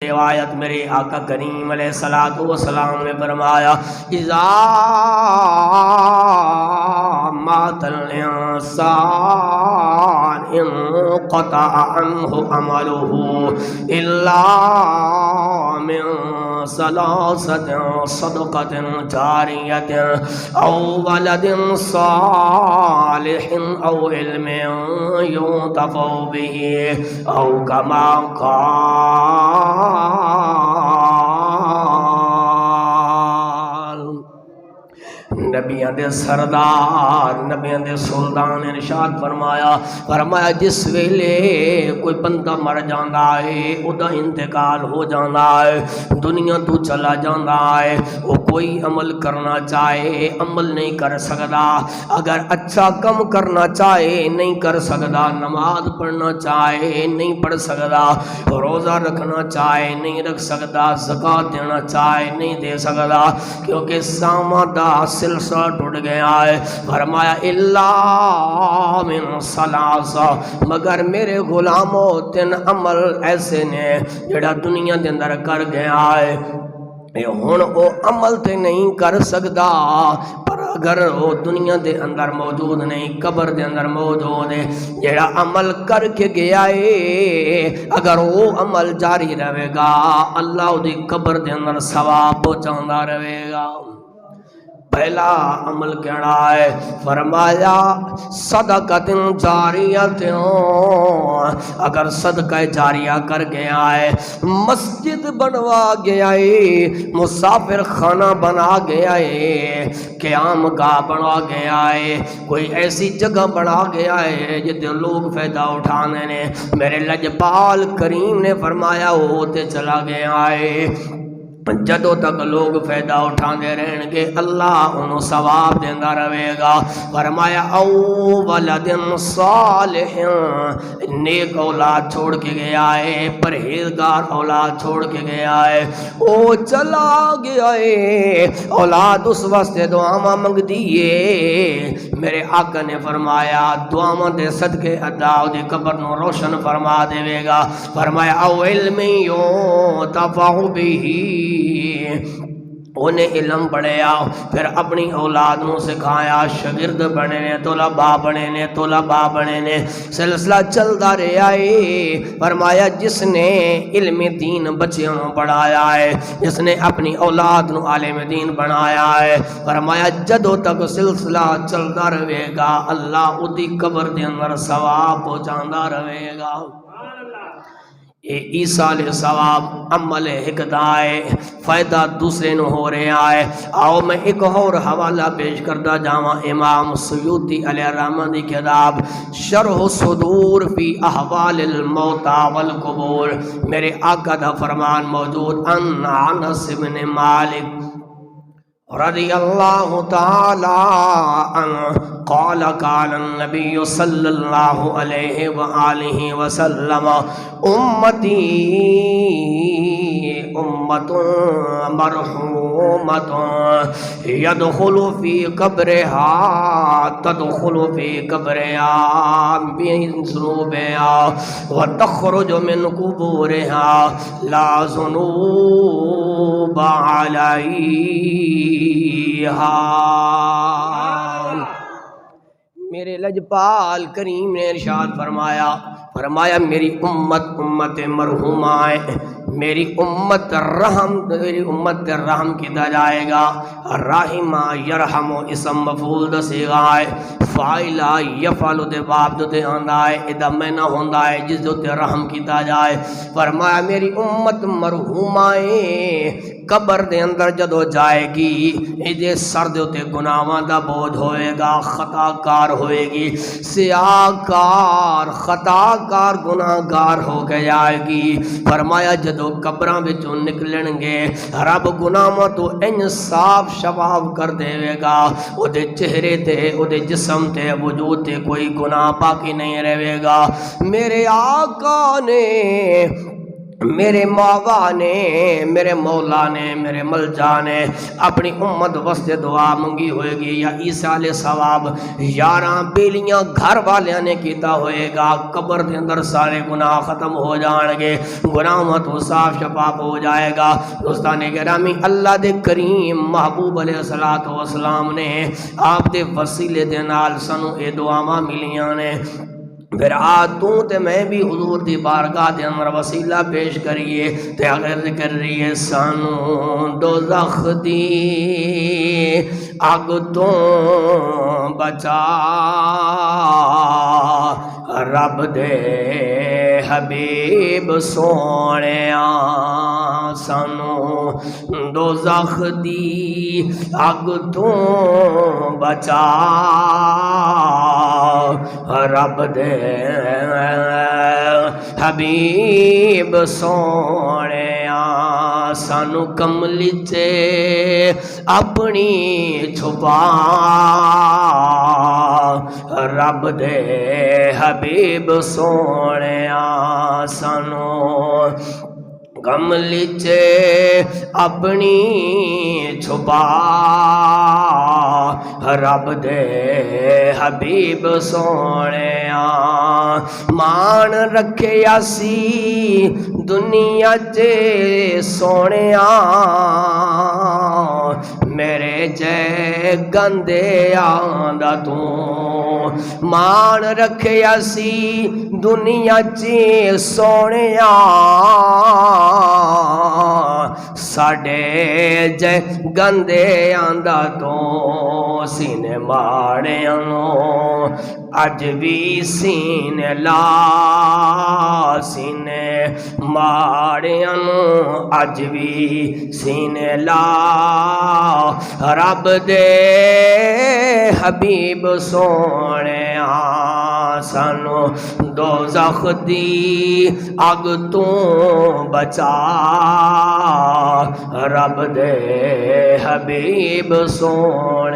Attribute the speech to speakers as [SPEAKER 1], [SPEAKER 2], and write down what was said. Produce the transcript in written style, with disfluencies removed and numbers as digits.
[SPEAKER 1] روایت میرے آقا کریم علیہ الصلوۃ والسلام نے فرمایا اذا مات الانسان انقطع عنه عمله الا من ثلاثة صدقة جارية او ولد صالح او علم ينتفع به او كما قال نبیاں دے سردار نبیاں دے سلطان نے ارشاد فرمایا جس ویلے کوئی بندہ مر جاندا ہے ادا انتقال ہو جاندا ہے دنیا تو چلا جاندا ہے وہ کوئی عمل کرنا چاہے عمل نہیں کر سکدا اگر اچھا کم کرنا چاہے نہیں کر سکدا نماز پڑھنا چاہے نہیں پڑھ سکدا روزہ رکھنا چاہے نہیں رکھ سکدا زکوٰۃ دینا چاہے نہیں دے سکدا کیونکہ ساما دا سلسلہ ٹوٹ گیا ہے فرمایا الا من ثلاثہ مگر میرے غلاموں تین عمل ایسے نے جڑا دنیا دے اندر کر گیا ہے ہن او عمل تے نہیں کر سکدا پر اگر وہ دنیا دے اندر موجود نہیں قبر دے اندر موجود ہے جڑا عمل کر کے گیا ہے اگر وہ عمل جاری رہے گا اللہ دی قبر دے اندر ثواب پہنچاندا رہے گا پہلا عمل کہنا ہے فرمایا صدقۃ جاریۃ اگر صدقہ جاریہ کر گیا ہے مسجد بنوا گیا ہے مسافر خانہ بنا گیا ہے قیام گاہ بنا گیا ہے کوئی ایسی جگہ بنا گیا ہے جتے لوگ فائدہ اٹھانے نے میرے لجپال کریم نے فرمایا وہ ہوتے چلا گیا ہے جدوں تک لوگ فائدہ اٹھانے رہن گے اللہ انہوں ثواب دیندہ رہے گا فرمایا او ولد صالح نیک اولاد چھوڑ کے گیا ہے پرہیزگار اولاد چھوڑ کے گیا ہے او چلا گیا ہے اولاد اس واسطے دعاواں منگ دیئے میرے آقا نے فرمایا دعاواں دے صدقے ادا دی قبر نو روشن فرما دے گا فرمایا او علم ينتفع به انہیں علم پڑھیا پھر اپنی اولاد نو سکھایا شاگرد بنے نے طلباء بنے نے سلسلہ چلتا رہا ہے فرمایا جس نے علم دین بچیوں نو پڑھایا ہے جس نے اپنی اولاد نو عالم دین بنایا ہے فرمایا جدوں تک سلسلہ چلتا رہے گا اللہ اودی قبر دے اندر ثواب پہنچاندا رہے گا ایصال ثواب عمل ایک دائے فائدہ دوسرے نو ہو رہا ہے آؤ میں ایک اور حوالہ پیش کردہ جاواں امام سیوطی علیہ الرحمہ دی کتاب شرح صدور فی احوال الموتى والقبور میرے آقا دا فرمان موجود ان انس بن مالک رضی اللہ تعالی عنہ قال قال النبی صلی اللہ علیہ وآلہ وسلم امتی امت مرحومت يدخل في قبرها تدخل في قبرها بذنوبها وتخرج من قبورها لا ذنوب عليها میرے لجپال کریم نے ارشاد فرمایا میری امت مرحومہ ہے میری امت رحم کیتا جائے گا رحمہ یرحم اسم مفعول دا صیغہ ہے فاعل یفعل دے باب تے آندا ہے ادا میں نہ ہوندا ہے جس تے رحم کیتا جائے فرمایا میری امت مرحومہ ہے قبر دے اندر جدو جائے گی اے سر دے تے گناہاں دا بوجھ ہوئے گا خطا کار ہوئے گی سیاہ کار خطا کار گناہ گار ہو کے جائے گی فرمایا جدو قبراں وچوں نکلن گے رب گناہاں تو انصاف شفاف کر دے گا او دے چہرے تے او دے جسم تے وجود تے کوئی گناہ باقی نہیں رہے گا میرے آقا نے میرے مولا نے میرے مولا نے میرے ملجا نے اپنی امت واسطے دعا منگی ہوئے گی یا ایصال ثواب 11 بیلیاں گھر والیاں نے کیتا ہوئے گا قبر دے اندر سارے گناہ ختم ہو جان گے گناہوں تو صاف شفاف ہو جائے گا دوستان گرامی اللہ دے کریم محبوب علیہ الصلوۃ والسلام نے آپ دے وسیلے دے نال سانو اے دعاواں ملیاں نے پھر تے میں بھی حضور دی بارگاہ دے اندر وسیلہ پیش کریے تے اگر ذکر رہی ہے سانو دوزخ دی اگ تو بچا رب دے حبیب سونیا سانو دوزخ دی اگ تو بچا رب دے حبیب سونیا سانو کملی چے اپنی چھپا رب دے حبیب سونیا سانو کملی چے اپنی چھپا رب دے حبیب سونیا مان رکھے اسی دنیا چے سونیا میرے جے گندے آندا تو مان رکھے اسی دنیا چے سونیا ساڈے جے گندے آندا تو سینے ماڑیاں اج بھی سینے لا سینے ماڑیاں اج بھی سینے لا رب دے حبیب سونیا سانو دوزخ دی اگ تو بچا رب دے حبیب سونے